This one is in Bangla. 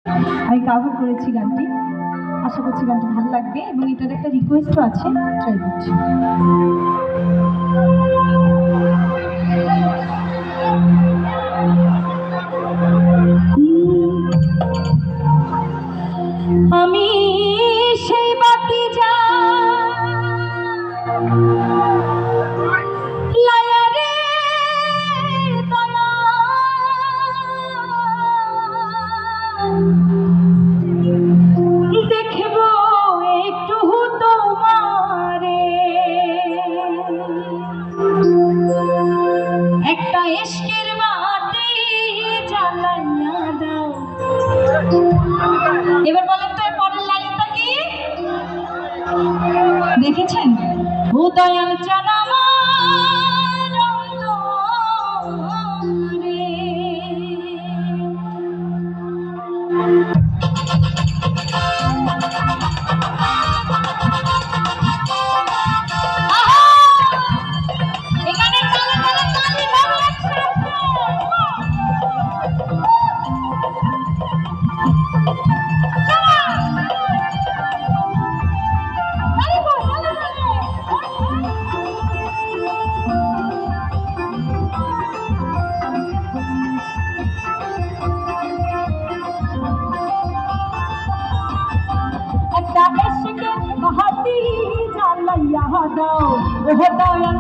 আমি কাভার করেছি গানটি, আশা করছি গানটি ভালো লাগবে এবং এটার একটা রিকোয়েস্টও আছে, ট্রাই করছি। আমি সেই বাতি যা দেখব একটু তোমারে, একটা ইশকের বাতি জ্বালাইয়া দাও। এবার বলেন তো এর পরের লাইনটা কি দেখেছেন? ও দয়াল জানামা হাতি জ্বালাইয়া দাও, ও দয়াল